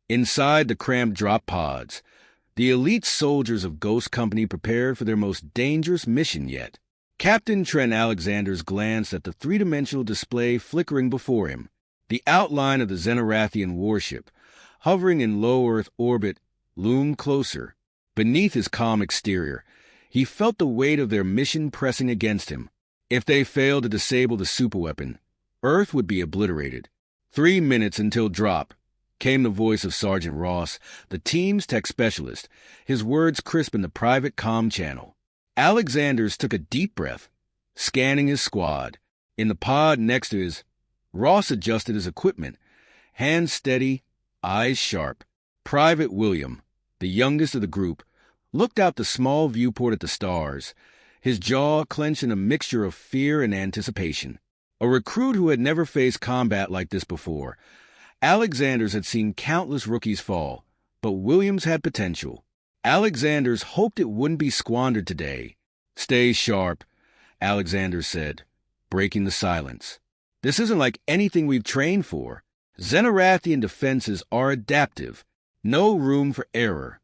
Inside the cramped drop pods, the elite soldiers of Ghost Company prepared for their most dangerous mission yet. Captain Trent Alexander's glanced at the three-dimensional display flickering before him. The outline of the Xenorathian warship, hovering in low Earth orbit, loomed closer. Beneath his calm exterior, he felt the weight of their mission pressing against him. If they failed to disable the superweapon, Earth would be obliterated. 3 minutes until drop, came the voice of Sergeant Ross, the team's tech specialist, his words crisp in the private comm channel. Alexanders took a deep breath, scanning his squad. In the pod next to his, Ross adjusted his equipment, hands steady, eyes sharp. Private William, the youngest of the group, looked out the small viewport at the stars, his jaw clenched in a mixture of fear and anticipation. A recruit who had never faced combat like this before, Alexanders had seen countless rookies fall, but Williams had potential. Alexanders hoped it wouldn't be squandered today. "Stay sharp," Alexanders said, breaking the silence. "This isn't like anything we've trained for. Xenorathian defenses are adaptive. No room for error."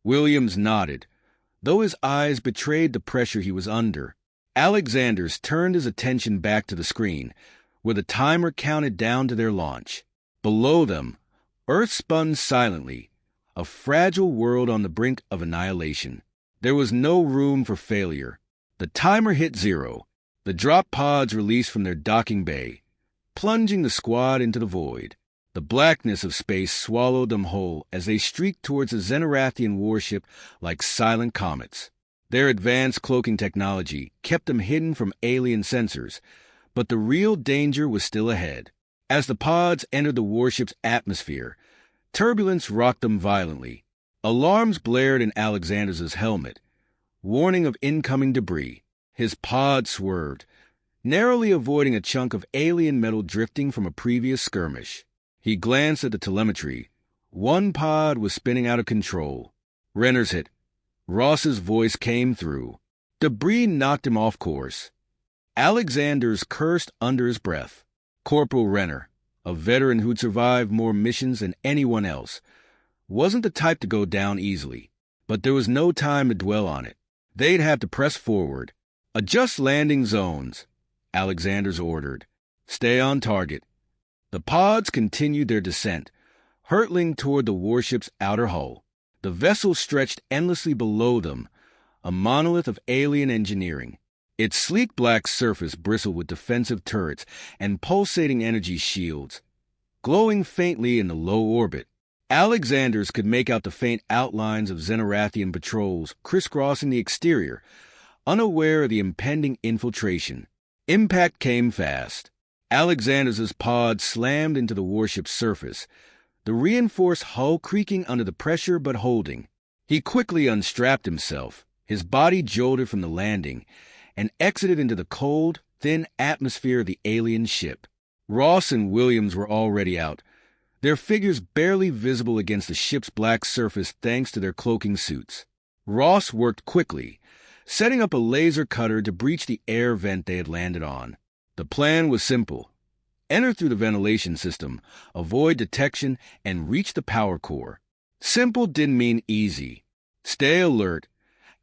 Williams nodded, though his eyes betrayed the pressure he was under. Alexanders turned his attention back to the screen, where the timer counted down to their launch. Below them, Earth spun silently, a fragile world on the brink of annihilation. There was no room for failure. The timer hit 0. The drop pods released from their docking bay, plunging the squad into the void. The blackness of space swallowed them whole as they streaked towards the Xenorathian warship like silent comets. Their advanced cloaking technology kept them hidden from alien sensors, but the real danger was still ahead. As the pods entered the warship's atmosphere, turbulence rocked them violently. Alarms blared in Alexander's helmet, warning of incoming debris. His pod swerved, narrowly avoiding a chunk of alien metal drifting from a previous skirmish. He glanced at the telemetry. One pod was spinning out of control. "Renner's hit." Ross's voice came through. Debris knocked him off course. Alexanders cursed under his breath. Corporal Renner, a veteran who'd survived more missions than anyone else, wasn't the type to go down easily, but there was no time to dwell on it. They'd have to press forward. "Adjust landing zones," Alexanders ordered. "Stay on target." The pods continued their descent, hurtling toward the warship's outer hull. The vessel stretched endlessly below them, a monolith of alien engineering. Its sleek black surface bristled with defensive turrets and pulsating energy shields, glowing faintly in the low orbit. Alexanders could make out the faint outlines of Xenorathian patrols crisscrossing the exterior, unaware of the impending infiltration. Impact came fast. Alexander's pod slammed into the warship's surface, the reinforced hull creaking under the pressure but holding. He quickly unstrapped himself. His body jolted from the landing and exited into the cold, thin atmosphere of the alien ship. Ross and Williams were already out, their figures barely visible against the ship's black surface thanks to their cloaking suits. Ross worked quickly, setting up a laser cutter to breach the air vent they had landed on. The plan was simple. Enter through the ventilation system, avoid detection, and reach the power core. Simple didn't mean easy. "Stay alert,"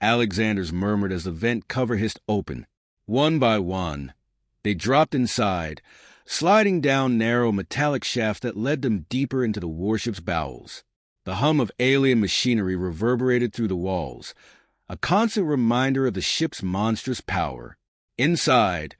Alexanders murmured as the vent cover hissed open. One by one, they dropped inside, sliding down narrow metallic shafts that led them deeper into the warship's bowels. The hum of alien machinery reverberated through the walls, a constant reminder of the ship's monstrous power. Inside,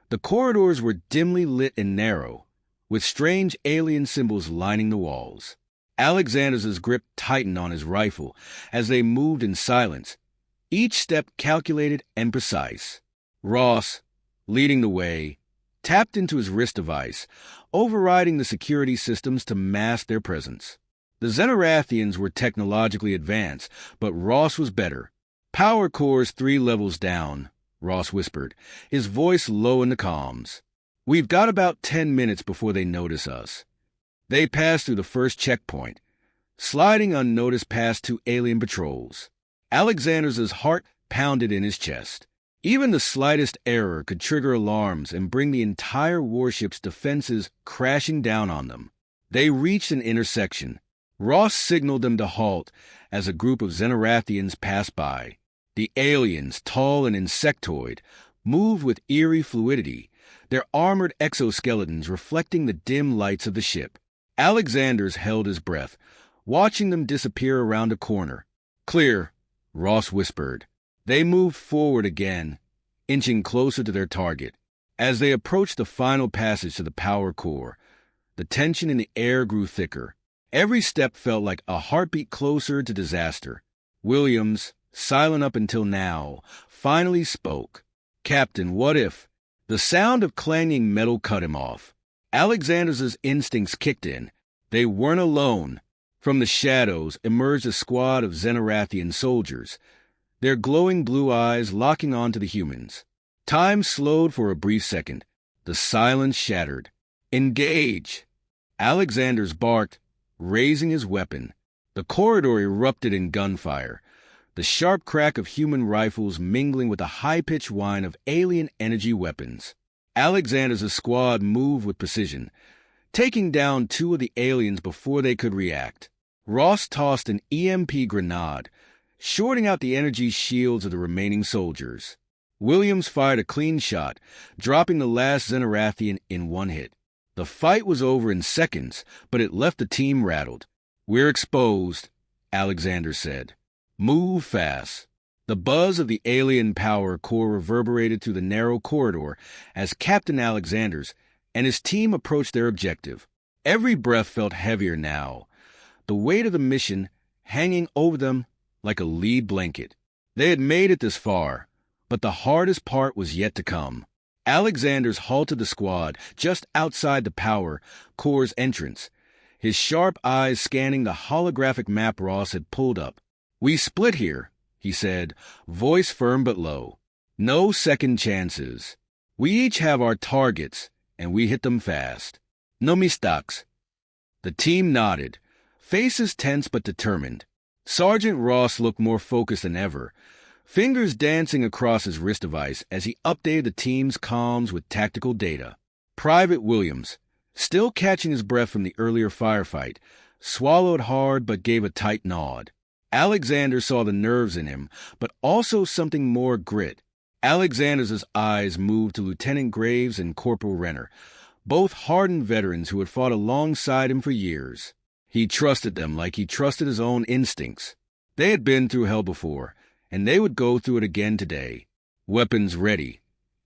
the corridors were dimly lit and narrow, with strange alien symbols lining the walls. Alexander's grip tightened on his rifle as they moved in silence, each step calculated and precise. Ross, leading the way, tapped into his wrist device, overriding the security systems to mask their presence. The Xenorathians were technologically advanced, but Ross was better. "Power cores 3 levels down," Ross whispered, his voice low in the comms. "We've got about 10 minutes before they notice us." They passed through the first checkpoint, sliding unnoticed past 2 alien patrols. Alexander's heart pounded in his chest. Even the slightest error could trigger alarms and bring the entire warship's defenses crashing down on them. They reached an intersection. Ross signaled them to halt as a group of Xenorathians passed by. The aliens, tall and insectoid, moved with eerie fluidity, their armored exoskeletons reflecting the dim lights of the ship. Alexander's held his breath, watching them disappear around a corner. "Clear," Ross whispered. They moved forward again, inching closer to their target. As they approached the final passage to the power core, the tension in the air grew thicker. Every step felt like a heartbeat closer to disaster. Williams, silent up until now, finally spoke. "Captain, what if?" The sound of clanging metal cut him off. Alexander's instincts kicked in. They weren't alone. From the shadows emerged a squad of Xenorathian soldiers, their glowing blue eyes locking onto the humans. Time slowed for a brief second. The silence shattered. "Engage!" Alexander's barked, raising his weapon. The corridor erupted in gunfire, the sharp crack of human rifles mingling with the high-pitched whine of alien energy weapons. Alexander's squad moved with precision, taking down two of the aliens before they could react. Ross tossed an EMP grenade, shorting out the energy shields of the remaining soldiers. Williams fired a clean shot, dropping the last Xenorathian in one hit. The fight was over in seconds, but it left the team rattled. "We're exposed," Alexander said. "Move fast." The buzz of the alien power core reverberated through the narrow corridor as Captain Alexander's and his team approached their objective. Every breath felt heavier now, the weight of the mission hanging over them like a lead blanket. They had made it this far, but the hardest part was yet to come. Alexander's halted the squad just outside the power core's entrance, his sharp eyes scanning the holographic map Ross had pulled up. "We split here," he said, voice firm but low. "No second chances. We each have our targets, and we hit them fast. No mistakes." The team nodded, faces tense but determined. Sergeant Ross looked more focused than ever, fingers dancing across his wrist device as he updated the team's comms with tactical data. Private Williams, still catching his breath from the earlier firefight, swallowed hard but gave a tight nod. Alexander saw the nerves in him, but also something more: grit. Alexander's eyes moved to Lieutenant Graves and Corporal Renner, both hardened veterans who had fought alongside him for years. He trusted them like he trusted his own instincts. They had been through hell before, and they would go through it again today. "Weapons ready,"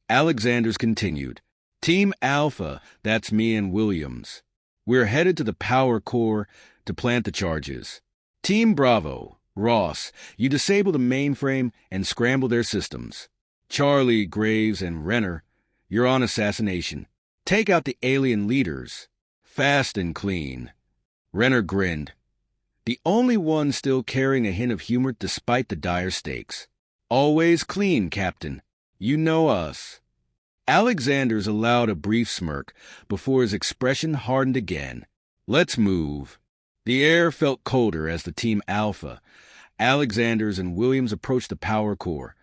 Alexander's continued. "Team Alpha, that's me and Williams. We're headed to the power core to plant the charges. Team Bravo, Ross, you disable the mainframe and scramble their systems. Charlie, Graves, and Renner, you're on assassination. Take out the alien leaders. Fast and clean." Renner grinned, the only one still carrying a hint of humor despite the dire stakes. "Always clean, Captain. You know us." Alexander's allowed a brief smirk before his expression hardened again. "Let's move." The air felt colder as the Team Alpha, Alexander's and Williams approached the power core,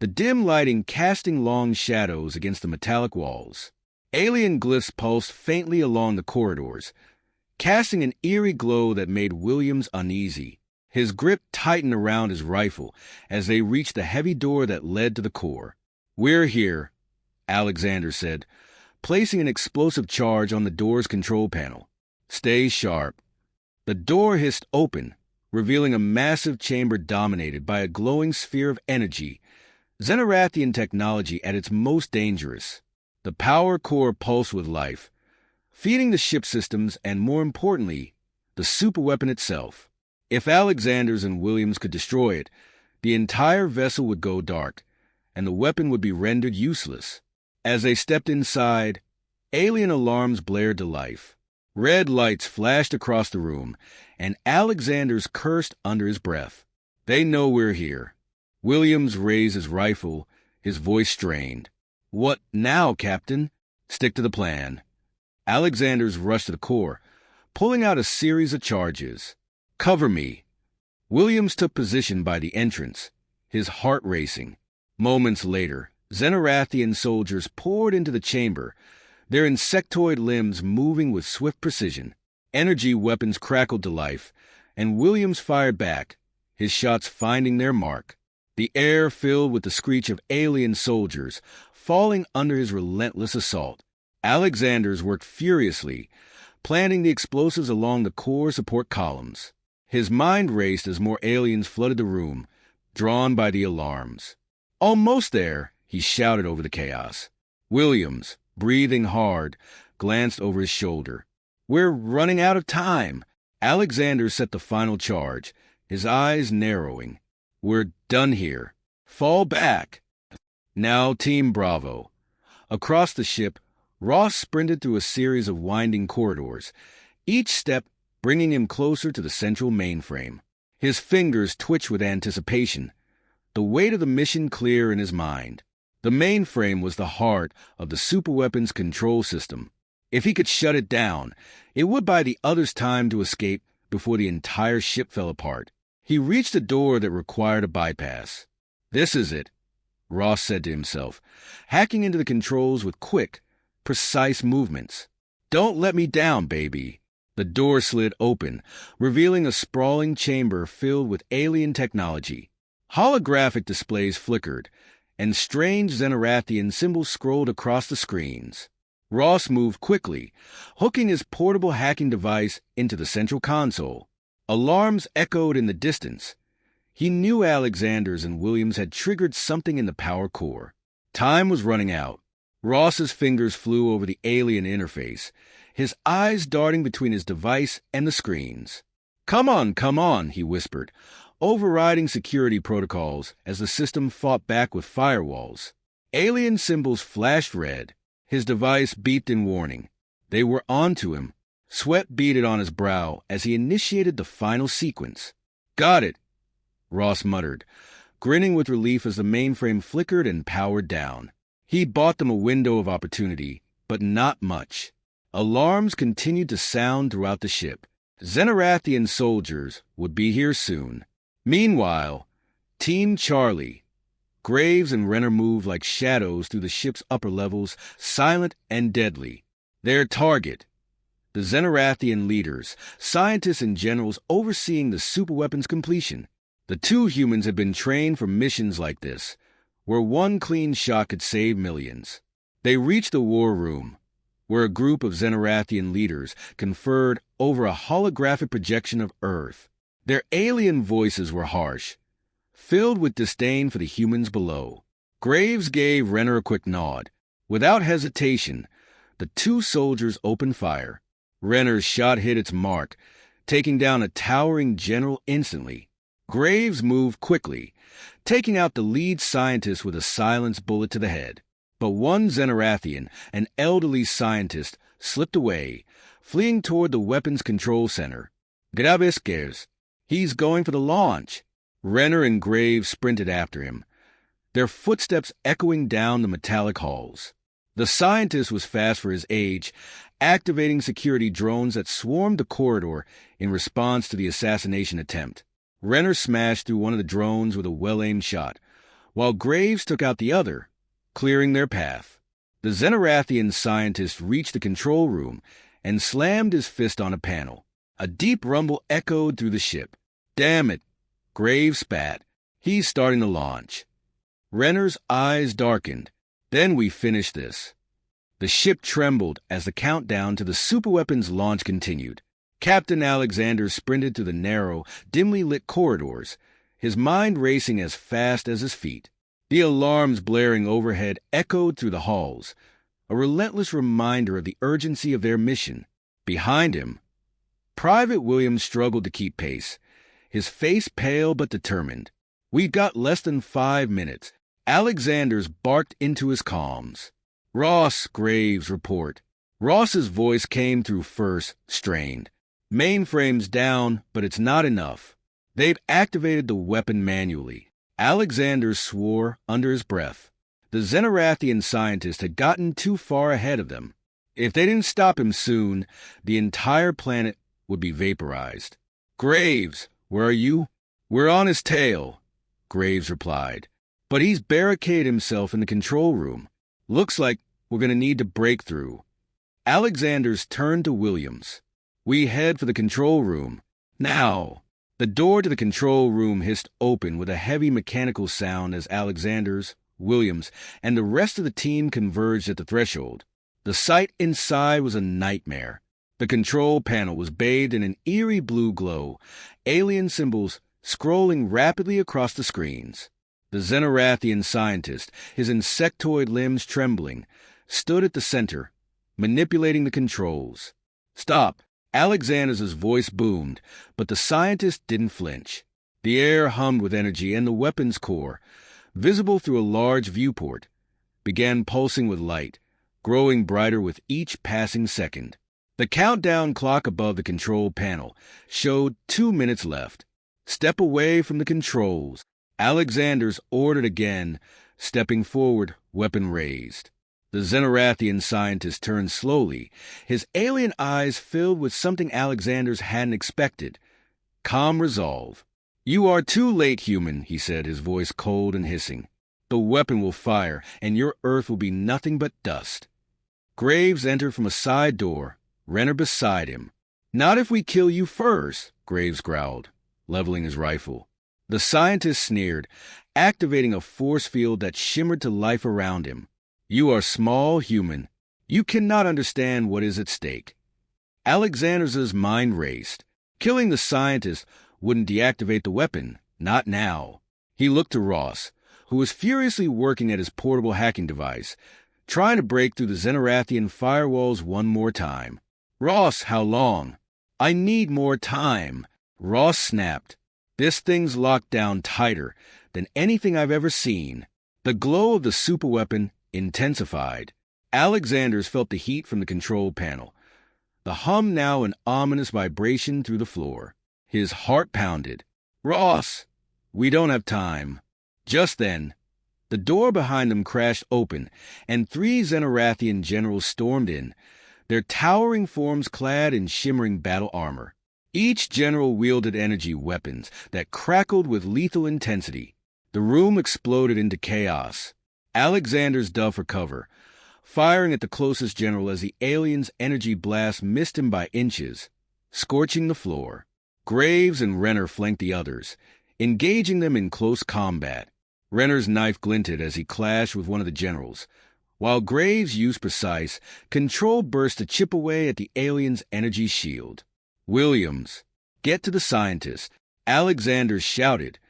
the dim lighting casting long shadows against the metallic walls. Alien glyphs pulsed faintly along the corridors, casting an eerie glow that made Williams uneasy. His grip tightened around his rifle as they reached the heavy door that led to the core. "We're here," Alexander said, placing an explosive charge on the door's control panel. "Stay sharp." The door hissed open, revealing a massive chamber dominated by a glowing sphere of energy, Xenorathian technology at its most dangerous. The power core pulsed with life, feeding the ship systems and, more importantly, the superweapon itself. If Alexander's and Williams could destroy it, the entire vessel would go dark, and the weapon would be rendered useless. As they stepped inside, alien alarms blared to life. Red lights flashed across the room, and Alexander's cursed under his breath. "They know we're here." Williams raised his rifle, his voice strained. "What now, Captain?" "Stick to the plan." Alexander's rushed to the core, pulling out a series of charges. "Cover me." Williams took position by the entrance, his heart racing. Moments later, Xenorathian soldiers poured into the chamber, their insectoid limbs moving with swift precision. Energy weapons crackled to life, and Williams fired back, his shots finding their mark. The air filled with the screech of alien soldiers, falling under his relentless assault. Alexander's worked furiously, planting the explosives along the core support columns. His mind raced as more aliens flooded the room, drawn by the alarms. "Almost there," he shouted over the chaos. Williams, breathing hard, glanced over his shoulder. "We're running out of time." Alexander set the final charge, his eyes narrowing. "We're done here. Fall back." Now Team Bravo. Across the ship, Ross sprinted through a series of winding corridors, each step bringing him closer to the central mainframe. His fingers twitched with anticipation, the weight of the mission clear in his mind. The mainframe was the heart of the superweapons control system. If he could shut it down, it would buy the others time to escape before the entire ship fell apart. He reached a door that required a bypass. "This is it," Ross said to himself, hacking into the controls with quick, precise movements. "Don't let me down, baby." The door slid open, revealing a sprawling chamber filled with alien technology. Holographic displays flickered, and strange Xenerathian symbols scrolled across the screens. Ross moved quickly, hooking his portable hacking device into the central console. Alarms echoed in the distance. He knew Alexander's and Williams had triggered something in the power core. Time was running out. Ross's fingers flew over the alien interface, his eyes darting between his device and the screens. Come on," he whispered, overriding security protocols as the system fought back with firewalls. Alien symbols flashed red. His device beeped in warning. They were onto him. Sweat beaded on his brow as he initiated the final sequence. "Got it," Ross muttered, grinning with relief as the mainframe flickered and powered down. He bought them a window of opportunity, but not much. Alarms continued to sound throughout the ship. Xenerathian soldiers would be here soon. Meanwhile, Team Charlie. Graves and Renner moved like shadows through the ship's upper levels, silent and deadly. Their target, the Xenerathian leaders, scientists and generals overseeing the superweapons completion. The two humans had been trained for missions like this, where one clean shot could save millions. They reached the war room, where a group of Xenerathian leaders conferred over a holographic projection of Earth. Their alien voices were harsh, filled with disdain for the humans below. Graves gave Renner a quick nod. Without hesitation, the two soldiers opened fire. Renner's shot hit its mark, taking down a towering general instantly. Graves moved quickly, taking out the lead scientist with a silenced bullet to the head. But one Xenerathian, an elderly scientist, slipped away, fleeing toward the weapons control center. "Graves, he's going for the launch." Renner and Graves sprinted after him, their footsteps echoing down the metallic halls. The scientist was fast for his age, activating security drones that swarmed the corridor in response to the assassination attempt. Renner smashed through one of the drones with a well-aimed shot, while Graves took out the other, clearing their path. The Xenerathian scientist reached the control room and slammed his fist on a panel. A deep rumble echoed through the ship. "Damn it," Graves spat. "He's starting to launch." Renner's eyes darkened. "Then we finish this." The ship trembled as the countdown to the superweapons launch continued. Captain Alexander sprinted through the narrow, dimly lit corridors, his mind racing as fast as his feet. The alarms blaring overhead echoed through the halls, a relentless reminder of the urgency of their mission. Behind him, Private Williams struggled to keep pace, his face pale but determined. "We've got less than 5 minutes." Alexander's barked into his comms. "Ross," Graves' report. Ross's voice came through first, strained. "Mainframe's down, but it's not enough. They've activated the weapon manually." Alexander swore under his breath. The Xenerathian scientist had gotten too far ahead of them. If they didn't stop him soon, the entire planet would be vaporized. "Graves, where are you?" "We're on his tail," Graves replied. "But he's barricaded himself in the control room. Looks like we're going to need to break through." Alexander's turned to Williams. "We head for the control room. Now." The door to the control room hissed open with a heavy mechanical sound as Alexander's, Williams, and the rest of the team converged at the threshold. The sight inside was a nightmare. The control panel was bathed in an eerie blue glow, alien symbols scrolling rapidly across the screens. The Xenorathian scientist, his insectoid limbs trembling, stood at the center, manipulating the controls. "Stop!" Alexander's voice boomed, but the scientist didn't flinch. The air hummed with energy, and the weapon's core, visible through a large viewport, began pulsing with light, growing brighter with each passing second. The countdown clock above the control panel showed 2 minutes left. "Step away from the controls," Alexander's ordered again, stepping forward, weapon raised. The Xenorathian scientist turned slowly, his alien eyes filled with something Alexander's hadn't expected. Calm resolve. "You are too late, human," he said, his voice cold and hissing. "The weapon will fire, and your Earth will be nothing but dust." Graves entered from a side door, Renner beside him. "Not if we kill you first," Graves growled, leveling his rifle. The scientist sneered, activating a force field that shimmered to life around him. "You are small, human. You cannot understand what is at stake." Alexander's mind raced. Killing the scientist wouldn't deactivate the weapon, not now. He looked to Ross, who was furiously working at his portable hacking device, trying to break through the Xenorathian firewalls one more time. "Ross, how long?" "I need more time," Ross snapped. "This thing's locked down tighter than anything I've ever seen." The glow of the superweapon intensified. Alexander's felt the heat from the control panel, the hum now an ominous vibration through the floor. His heart pounded. "Ross, we don't have time." Just then, the door behind them crashed open, and 3 Xenorathian generals stormed in, their towering forms clad in shimmering battle armor. Each general wielded energy weapons that crackled with lethal intensity. The room exploded into chaos. Alexander's dove for cover, firing at the closest general as the alien's energy blast missed him by inches, scorching the floor. Graves and Renner flanked the others, engaging them in close combat. Renner's knife glinted as he clashed with one of the generals, while Graves used precise, control burst to chip away at the alien's energy shield. "Williams, get to the scientist," Alexander shouted,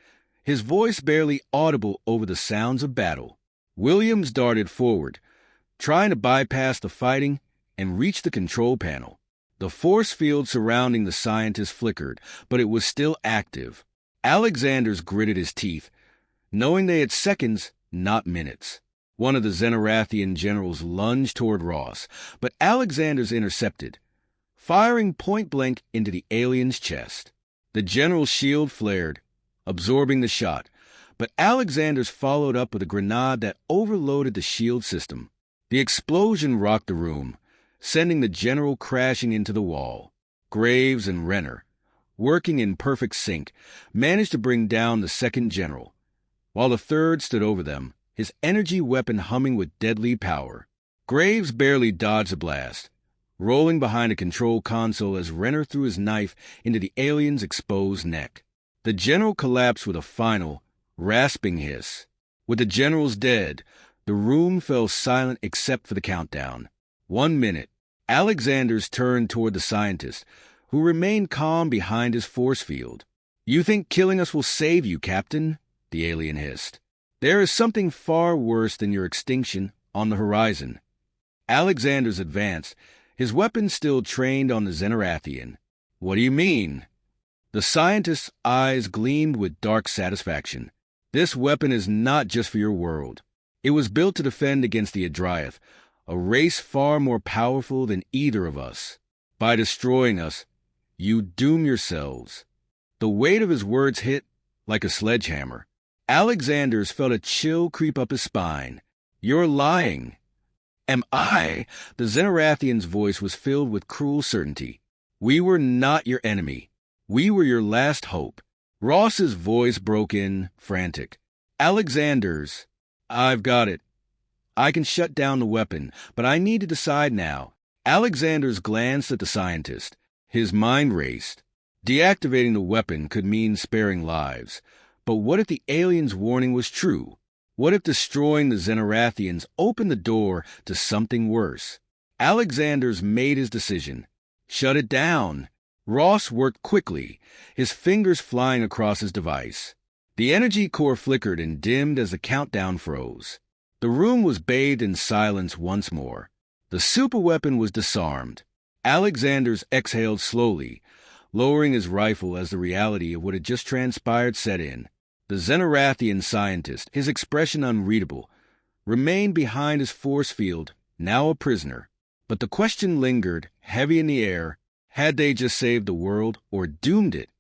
his voice barely audible over the sounds of battle. Williams darted forward, trying to bypass the fighting and reach the control panel. The force field surrounding the scientist flickered, but it was still active. Alexander's gritted his teeth, knowing they had seconds, not minutes. One of the Xenorathian generals lunged toward Ross, but Alexander's intercepted, firing point-blank into the alien's chest. The general's shield flared, absorbing the shot, but Alexander's followed up with a grenade that overloaded the shield system. The explosion rocked the room, sending the general crashing into the wall. Graves and Renner, working in perfect sync, managed to bring down the second general, while the third stood over them, his energy weapon humming with deadly power. Graves barely dodged the blast, rolling behind a control console as Renner threw his knife into the alien's exposed neck. The general collapsed with a final, rasping hiss. With the generals dead, the room fell silent except for the countdown. 1 minute. Alexander's turned toward the scientist, who remained calm behind his force field. "You think killing us will save you, Captain?" the alien hissed. "There is something far worse than your extinction on the horizon." Alexander's advanced, his weapon still trained on the Xenorathian. "What do you mean?" The scientist's eyes gleamed with dark satisfaction. "This weapon is not just for your world. It was built to defend against the Adriath, a race far more powerful than either of us. By destroying us, you doom yourselves." The weight of his words hit like a sledgehammer. Alexander's felt a chill creep up his spine. "You're lying." "Am I?" The Xenorathian's voice was filled with cruel certainty. "We were not your enemy. We were your last hope." Ross's voice broke in, frantic. "Alexander's. I've got it. I can shut down the weapon, but I need to decide now." Alexander's glanced at the scientist. His mind raced. Deactivating the weapon could mean sparing lives. But what if the aliens' warning was true? What if destroying the Xenorathians opened the door to something worse? Alexander's made his decision. Shut it down. Ross worked quickly, his fingers flying across his device. The energy core flickered and dimmed as the countdown froze. The room was bathed in silence once more. The superweapon was disarmed. Alexander's exhaled slowly, lowering his rifle as the reality of what had just transpired set in. The Xenorathian scientist, his expression unreadable, remained behind his force field, now a prisoner. But the question lingered, heavy in the air: had they just saved the world or doomed it?